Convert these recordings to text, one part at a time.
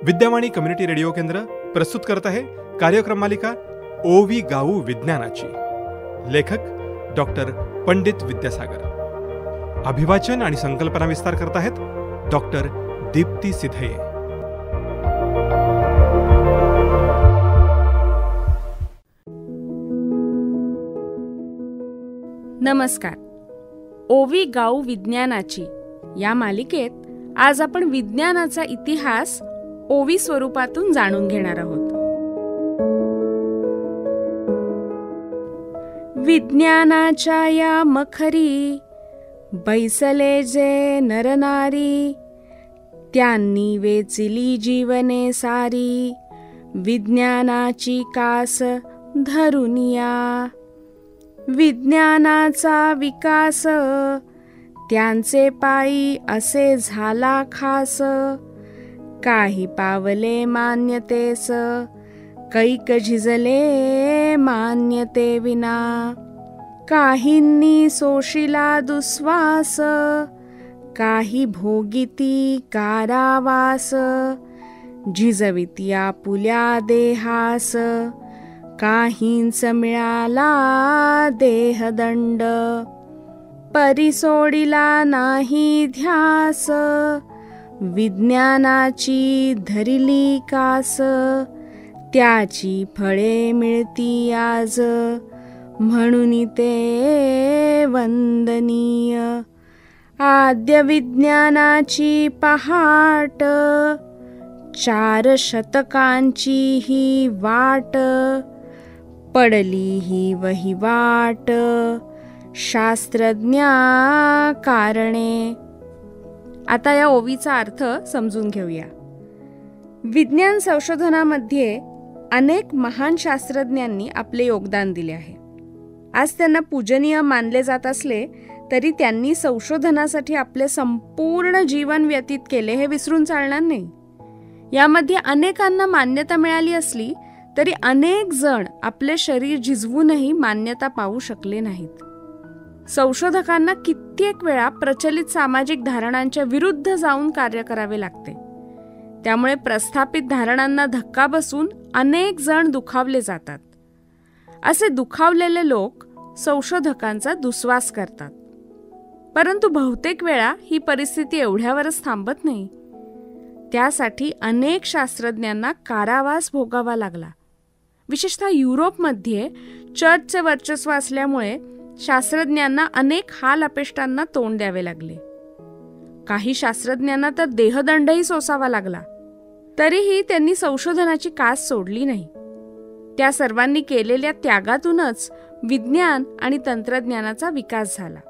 Vidyavani community radio केंद्र प्रस्तुत करत आहे कार्यक्रम मालिका ओवी गाऊ विज्ञानाची. लेखक डॉक्टर पंडित विद्यासागर. अभिवाचन आणि संकल्पना विस्तार करत आहेत डॉक्टर दीप्ती सिधये. नमस्कार. ओवी गाऊ विज्ञानाची या मालिकेत आज आपण विज्ञानाचा इतिहास ओवी स्वरूपातून जाणून घेणार आहोत. विज्ञानाच्या या मखरी बैसले जे नरनारी, त्यांनी वेचिली जीवने सारी, विज्ञानाची कास धरून या. विज्ञानाचा विकास त्यांचे पायी असे झाला खास, काही पावले मान्यतेस कैक झिजले मान्यते विना. काहींनी सोशिला दुस्वास, काही भोगिती कारावास, झिजविती आपुल्या देहास, काहींच मिळाला देहदंड. परी सोडिला नाही ध्यास, विज्ञानाची धरिली कास, त्याची फळे मिळती आज, म्हणून ते वंदनीय. आद्य विज्ञानाची पहाट, 4 शतकांची ही वाट, पडली ही वहिवाट शास्त्रज्ञा कारणे. आता या ओवीचा अर्थ समजून घेऊया. विज्ञान संशोधनामध्ये अनेक महान शास्त्रज्ञांनी आपले योगदान दिले आहे. आज त्यांना पूजनीय मानले जात असले तरी त्यांनी संशोधनासाठी आपले संपूर्ण जीवन व्यतीत केले हे विसरून चालणार नाही. यामध्ये अनेकांना मान्यता मिळाली असली तरी अनेक जण आपले शरीर झिजवूनही मान्यता पाहू शकले नाहीत. संशोधकांना कित्येक वेळा प्रचलित सामाजिक धारणांच्या विरुद्ध जाऊन कार्य करावे लागते. त्यामुळे प्रस्थापित धारणांना धक्का बसून अनेक जण दुखावले जातात. असे दुखावलेले लोक संशोधकांचा दुस्वास करतात. परंतु बहुतेक वेळा ही परिस्थिती एवढ्यावरच थांबत नाही. त्यासाठी अनेक शास्त्रज्ञांना कारावास भोगावा लागला. विशेषतः युरोपमध्ये चर्चचे वर्चस्व असल्यामुळे शास्त्रज्ञांना अनेक हाल अपेष्टांना तोंड द्यावे लागले. काही शास्त्रज्ञांना तर देहदंडही सोसावा लागला. तरीही त्यांनी संशोधनाची कास सोडली नाही. त्या सर्वांनी केलेल्या त्यागातूनच विज्ञान आणि तंत्रज्ञानाचा विकास झाला.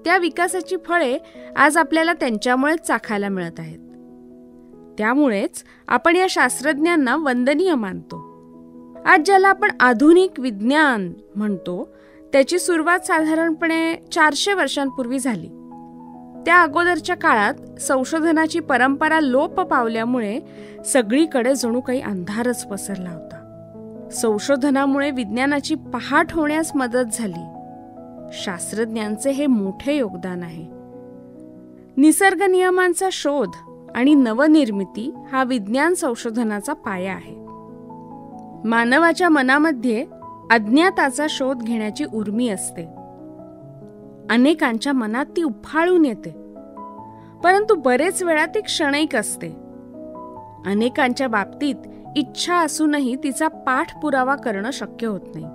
त्या विकासाची फळे आज आपल्याला त्यांच्यामुळेच चाखायला मिळत आहेत. त्यामुळेच आपण या शास्त्रज्ञांना वंदनीय मानतो. आज ज्याला आपण आधुनिक विज्ञान म्हणतो त्याची सुरुवात साधारणपणे 400 वर्षांपूर्वी झाली. त्या अगोदरच्या काळात संशोधनाची परंपरा लोप पावल्यामुळे सगळीकडे जणू काही अंधारच पसरला होता. संशोधनामुळे विज्ञानाची पहाट होण्यास मदत झाली. शास्त्रज्ञांचे हे मोठे योगदान आहे. निसर्ग नियमांचा शोध आणि नवनिर्मिती हा विज्ञान संशोधनाचा पाया आहे. मानवाच्या मनामध्ये अज्ञाताचा शोध घेण्याची उर्मी असते. अनेकांच्या मनात ती उफाळून येते, परंतु बरेच वेळा ती क्षणिक असते. अनेकांच्या बाबतीत इच्छा असूनही तिचा पाठपुरावा करणं शक्य होत नाही.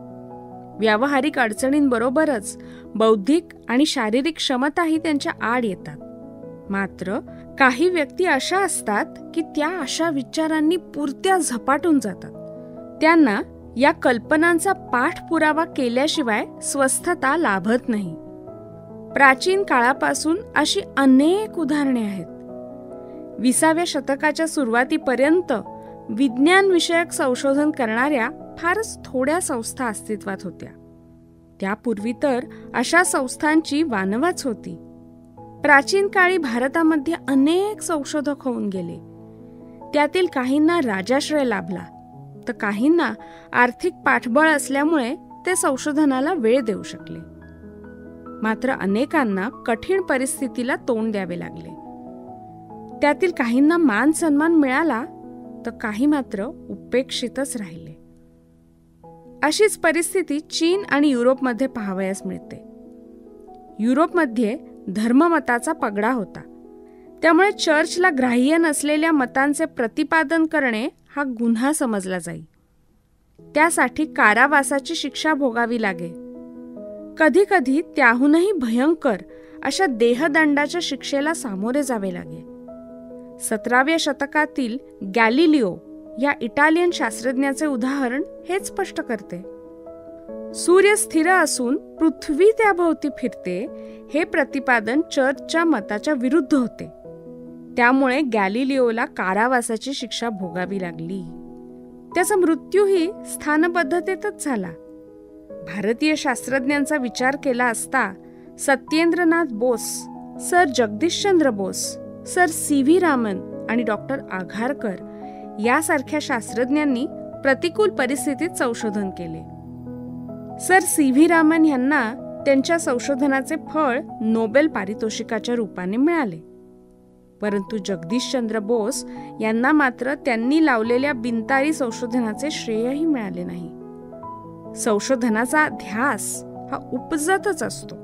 व्यावहारिक अडचणींबरोबरच बौद्धिक आणि शारीरिक क्षमताही त्यांच्या आड येतात. मात्र काही व्यक्ती अशा असतात की त्या अशा विचारांनी पुरत्या झपाटून जातात. त्यांना या कल्पनांचा पाठपुरावा केल्याशिवाय स्वस्थता लाभत नाही. प्राचीन काळापासून अशी अनेक उदाहरणे आहेत. 20व्या शतकाच्या सुरुवातीपर्यंत विज्ञानविषयक संशोधन करणाऱ्या फारच थोड्या संस्था अस्तित्वात होत्या. त्यापूर्वी तर अशा संस्थांची वानवाच होती. प्राचीन काळी भारतामध्ये अनेक संशोधक होऊन गेले. त्यातील काहींना राजाश्रय लाभला तर काहींना आर्थिक पाठबळ असल्यामुळे ते संशोधनाला वेळ देऊ शकले. मात्र अनेकांना कठीण परिस्थितीला तोंड द्यावे लागले. त्यातील काहींना मान सन्मान मिळाला तर काही मात्र उपेक्षितच राहिले. अशीच परिस्थिती चीन आणि युरोपमध्ये पाहावयास मिळते. युरोपमध्ये धर्ममताचा पगडा होता. त्यामुळे चर्चला ग्राह्य नसलेल्या मतांचे प्रतिपादन करणे हा गुन्हा समजला जाई. त्यासाठी कारावासाची शिक्षा भोगावी लागे. कधी कधी त्याहूनही भयंकर अशा देहदंडाच्या शिक्षेला सामोरे जावे लागे. 17व्या शतकातील गॅलिलिओ या इटालियन शास्त्रज्ञाचे उदाहरण हेच स्पष्ट करते. सूर्य स्थिर असून पृथ्वी त्याभोवती फिरते हे प्रतिपादन चर्चच्या मताच्या विरुद्ध होते. त्यामुळे गॅलिलिओला कारावासाची शिक्षा भोगावी लागली. त्याचा मृत्यूही स्थानपद्धतीतच झाला. भारतीय शास्त्रज्ञांचा विचार केला असता सत्येंद्रनाथ बोस, सर जगदीशचंद्र बोस, सर सी.व्ही. रामन आणि डॉक्टर आघारकर यासारख्या शास्त्रज्ञांनी प्रतिकूल परिस्थितीत संशोधन केले. सर सी.व्ही. रामन यांना त्यांच्या संशोधनाचे फळ नोबेल पारितोषिकाच्या रूपाने मिळाले. परंतु जगदीशचंद्र बोस यांना मात्र त्यांनी लावलेल्या बिनतारी संशोधनाचे श्रेयही मिळाले नाही. संशोधनाचा ध्यास हा उपजतच असतो.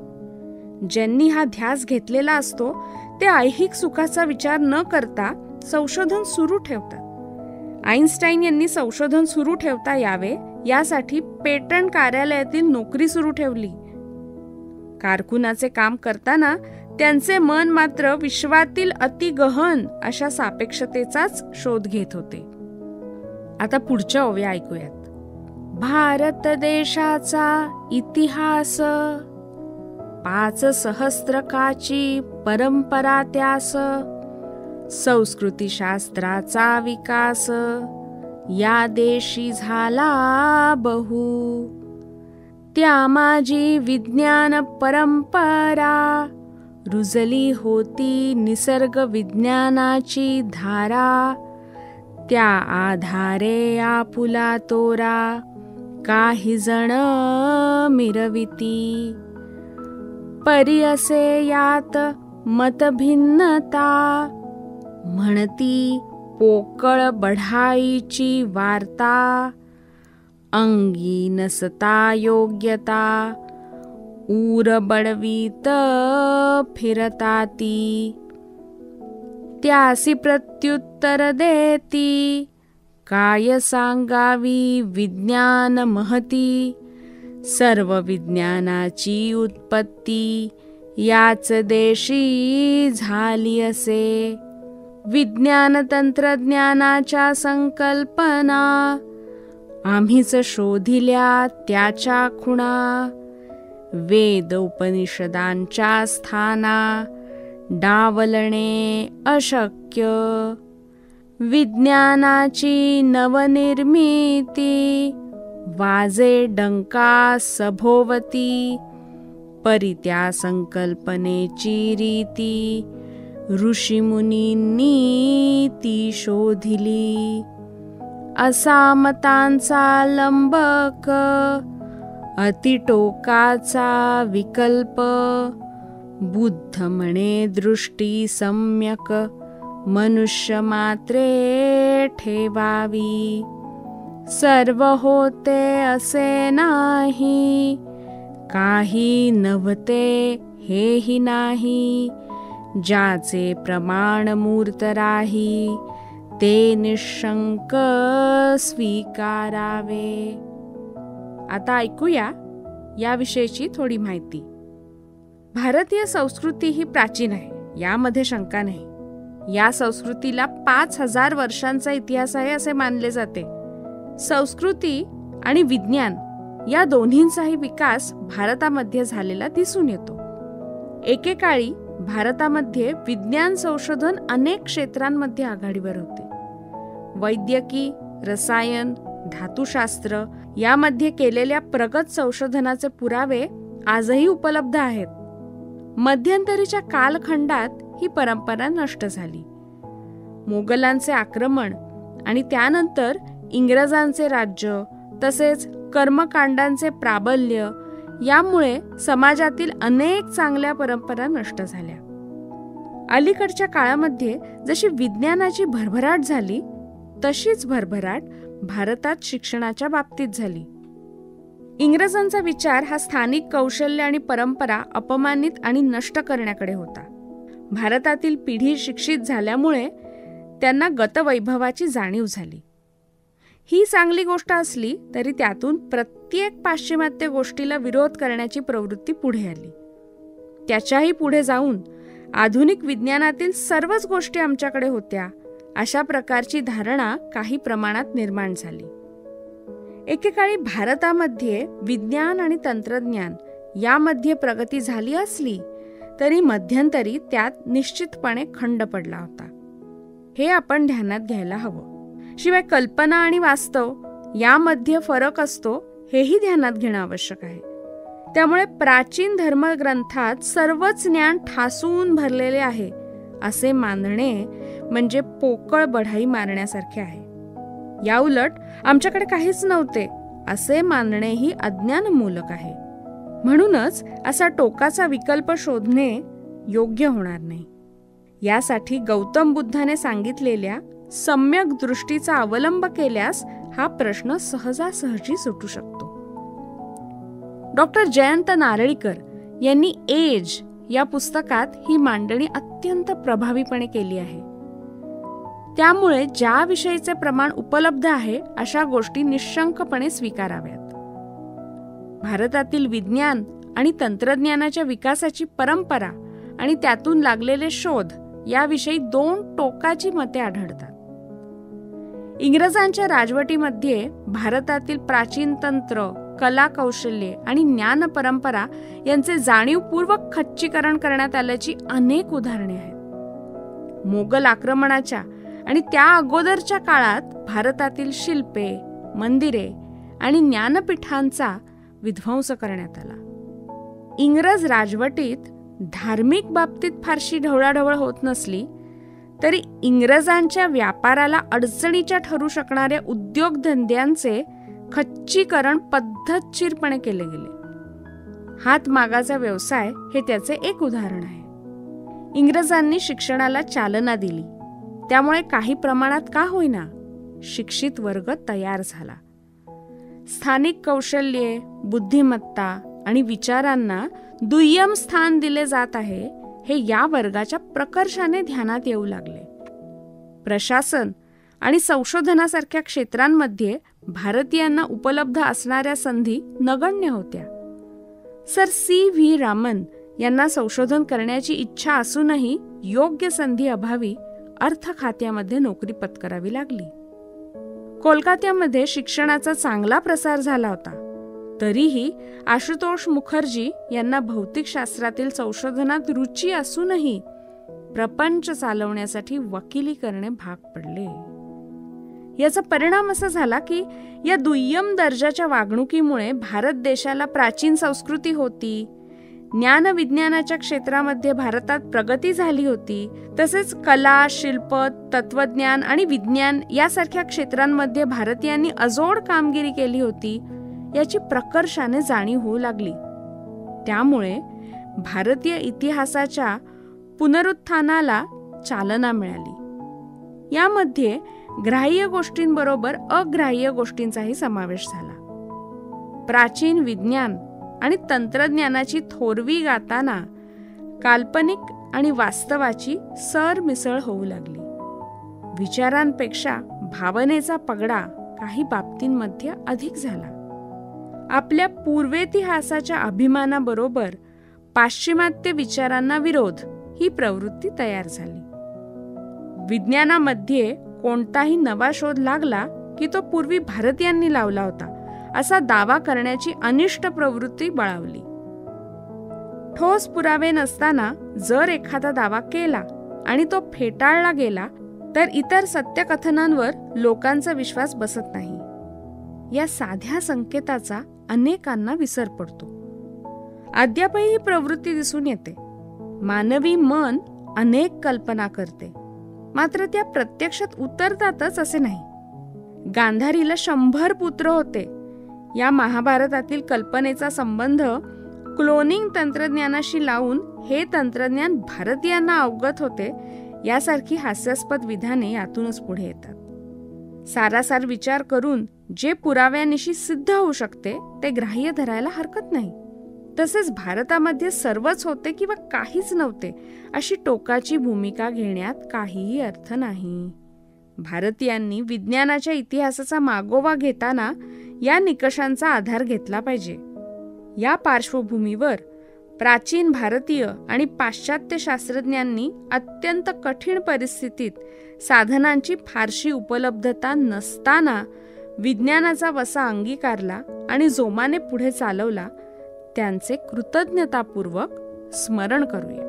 ज्यांनी हा ध्यास घेतलेला असतो ते ऐहिक सुखाचा विचार न करता संशोधन सुरू ठेवतात. आईन्स्टाईन यांनी संशोधन सुरू ठेवता यावे यासाठी पेटंट कार्यालयातील नोकरी सुरू ठेवली. कारकुनाचे काम करताना त्यांचे मन मात्र विश्वातील अतिगहन अशा सापेक्षतेचाच शोध घेत होते. आता पुढच्या ओव्या ऐकूयात. भारत देशाचा इतिहास, 5 सहस्त्रकाची परंपरा त्यास, संस्कृतीशास्त्राचा विकास या देशी झाला बहु. त्या माझी विज्ञान परंपरा, रुजली होती निसर्ग विज्ञानाची धारा. त्या आधारे आपुला तोरा, काही जण मिरविती. परी असे यात मतभिन्नता, म्हणती पोकळ बढाईची वार्ता. अंगी नसता योग्यता, ऊर बडवीत फिरताती. त्यासी प्रत्युत्तर देती, काय सांगावी विज्ञान महती. सर्व विज्ञानाची उत्पत्ती, याच देशी झाली असे. विज्ञान तंत्रज्ञानाच्या संकल्पना, आम्हीच शोधिल्या त्याच्या खुणा. वेद उपनिषदांच्या स्थाना, डावलणे अशक्य. विज्ञानाची नवनिर्मिती, वाजे डंका सभोवती. परी त्या संकल्पनेची रीती, ऋषीमुनींनी ती शोधिली. असा मतांचा लंबक, अतिटोकाचा विकल्प. बुद्ध म्हणे दृष्टी सम्यक, मनुष्य मात्रे ठेवावी. सर्व होते असे नाही, काही नव्हते हेही नाही. ज्याचे प्रमाण मूर्त राही, ते निशंक स्वीकारावे. आता ऐकूया याविषयीची थोडी माहिती. भारतीय संस्कृती ही प्राचीन आहे, यामध्ये शंका नाही. या संस्कृतीला 5000 वर्षांचा इतिहास आहे असे मानले जाते. संस्कृती आणि विज्ञान या दोन्हींचाही विकास भारतामध्ये झालेला दिसून येतो. एकेकाळी भारतामध्ये विज्ञान संशोधन अनेक क्षेत्रांमध्ये आघाडीवर होते. वैद्यकी, रसायन, धातुशास्त्र यामध्ये केलेल्या प्रगत संशोधनाचे पुरावे आजही उपलब्ध आहेत. मध्यंतरीच्या कालखंडात ही परंपरा नष्ट झाली. मोगलांचे आक्रमण आणि त्यानंतर इंग्रजांचे राज्य तसेच कर्मकांडांचे प्राबल्य यामुळे समाजातील अनेक चांगल्या परंपरा नष्ट झाल्या. अलीकडच्या काळामध्ये जशी विज्ञानाची भरभराट झाली तशीच भरभराट भारतात शिक्षणाच्या बाबतीत झाली. इंग्रजांचा विचार हा स्थानिक कौशल्य आणि परंपरा अपमानित आणि नष्ट करण्याकडे होता. भारतातील पिढी शिक्षित झाल्यामुळे त्यांना गतवैभवाची जाणीव झाली. ही चांगली गोष्ट असली तरी त्यातून प्रत्येक पाश्चिमात्य गोष्टीला विरोध करण्याची प्रवृत्ती पुढे आली. त्याच्याही पुढे जाऊन आधुनिक विज्ञानातील सर्वच गोष्टी आमच्याकडे होत्या अशा प्रकारची धारणा काही प्रमाणात निर्माण झाली. एकेकाळी भारतामध्ये विज्ञान आणि तंत्रज्ञान यामध्ये प्रगती झाली असली तरी मध्यंतरी त्यात निश्चितपणे खंड पडला होता. हे आपण ध्यानात घ्यायला हवं. शिवाय कल्पना आणि वास्तव यामध्ये फरक असतो हेही ध्यानात घेणं आवश्यक आहे. त्यामुळे प्राचीन धर्मग्रंथात सर्वच ज्ञान ठासून भरलेले आहे असे मानणे म्हणजे पोकळ बढाई मारण्यासारखे आहे. याउलट आमच्याकडे काहीच नव्हते असे मानणेही अज्ञानमूलक आहे. म्हणूनच असा टोकाचा विकल्प शोधणे योग्य होणार नाही. यासाठी गौतम बुद्धाने सांगितलेल्या सम्यक दृष्टीचा अवलंब केल्यास हा प्रश्न सहजासहजी सुटू शकतो. डॉक्टर जयंत नारळीकर यांनी एज या पुस्तकात ही मांडणी अत्यंत प्रभावीपणे केली आहे. त्यामुळे ज्या विषयीचे प्रमाण उपलब्ध आहे अशा गोष्टी निशंकपणे स्वीकाराव्यात. भारतातील विज्ञान आणि तंत्रज्ञानाच्या विकासाची परंपरा आणि त्यातून लागलेले शोध याविषयी दोन टोकाची मते आढळतात. इंग्रजांच्या राजवटीमध्ये भारतातील प्राचीन तंत्र, कला कौशल्ये आणि ज्ञान परंपरा यांचे जाणीवपूर्वक खच्चीकरण करण्यात आल्याची अनेक उदाहरणे आहेत. मोगल आक्रमणाच्या आणि त्या अगोदरच्या काळात भारतातील शिल्पे, मंदिरे आणि ज्ञानपीठांचा विध्वंस करण्यात आला. इंग्रज राजवटीत धार्मिक बाबतीत फारशी ढवळाढवळ होत नसली तरी इंग्रजांच्या व्यापाराला अडचणीच्या ठरू शकणाऱ्या उद्योगधंद्यांचे खच्चीकरण पद्धतशीरपणे केले गेले. हातमागाचा व्यवसाय हे त्याचे एक उदाहरण आहे. इंग्रजांनी शिक्षणाला चालना दिली. त्यामुळे काही प्रमाणात का होईना शिक्षित वर्ग तयार झाला. स्थानिक कौशल्ये, बुद्धिमत्ता आणि विचारांना दुय्यम स्थान दिले जात आहे हे या वर्गाच्या प्रकर्षाने ध्यानात येऊ लागले. प्रशासन आणि संशोधनासारख्या क्षेत्रांमध्ये भारतीयांना उपलब्ध असणाऱ्या संधी नगण्य होत्या. Sir C.V. रामन यांना संशोधन करण्याची इच्छा असूनही योग्य संधी अभावी अर्थ खात्यामध्ये नोकरी पत्करावी लागली. कोलकात्यामध्ये शिक्षणाचा चांगला प्रसार झाला होता. तरीही आशुतोष मुखर्जी यांना भौतिकशास्त्रातील संशोधनात रुची असूनही प्रपंच चालवण्यासाठी वकिली करणे भाग पडले. याचा परिणाम असा झाला की या दुय्यम दर्जाच्या वागणुकीमुळे भारत देशाला प्राचीन संस्कृती होती, ज्ञान विज्ञानाच्या क्षेत्रामध्ये भारतात प्रगती झाली होती, तसेच कला, शिल्प, तत्वज्ञान आणि विज्ञान यासारख्या क्षेत्रांमध्ये भारतीयांनी अजोड कामगिरी केली होती याची प्रकर्षाने जाणीव होऊ लागली. त्यामुळे भारतीय इतिहासाच्या पुनरुत्थानाला चालना मिळाली. यामध्ये ग्राह्य गोष्टींबरोबर अग्राह्य गोष्टींचाही समावेश झाला. प्राचीन विज्ञान आणि तंत्रज्ञानाची थोरवी गाताना काल्पनिक आणि वास्तवाची सरमिसळ होऊ लागली. विचारांपेक्षा भावनेचा पगडा काही बाबतींमध्ये अधिक झाला. आपल्या पूर्वेतिहासाच्या अभिमानाबरोबर पाश्चिमात्य विचारांना विरोध ही प्रवृत्ती तयार झाली. विज्ञानामध्ये कोणताही नवा शोध लागला की तो पूर्वी भारतीयांनी लावला होता असा दावा करण्याची अनिष्ट प्रवृत्ती बळावली. ठोस पुरावे नसताना जर एखादा दावा केला आणि तो फेटाळला गेला तर इतर सत्यकथनांवर लोकांचा विश्वास बसत नाही. या साध्या संकेताचा अनेकांना विसर पडतो. अद्यापही ही प्रवृत्ती दिसून येते. मानवी मन अनेक कल्पना करते, मात्र त्या प्रत्यक्षात उतरतातच असे नाही. गांधारीला 100 पुत्र होते. या महाभारतातील कल्पनेचा संबंध क्लोनिंग तंत्रज्ञानाशी लावून हे तंत्रज्ञान भारतीयांना अवगत होते यासारखी हास्यास्पद विधाने यातूनच पुढे येतात. सारासार विचार करून जे पुराव्यानिशी सिद्ध होऊ शकते ते ग्राह्य धरायला हरकत नाही. तसेच भारतामध्ये सर्वच होते किंवा काहीच नव्हते अशी टोकाची भूमिका घेण्यात काहीही अर्थ नाही. भारतीयांनी विज्ञानाच्या इतिहासाचा मागोवा घेताना या निकषांचा आधार घेतला पाहिजे. या पार्श्वभूमीवर प्राचीन भारतीय आणि पाश्चात्य शास्त्रज्ञांनी अत्यंत कठीण परिस्थितीत साधनांची फारशी उपलब्धता नसताना विज्ञानाचा वसा अंगीकारला आणि जोमाने पुढे चालवला, त्यांचे कृतज्ञतापूर्वक स्मरण करूया.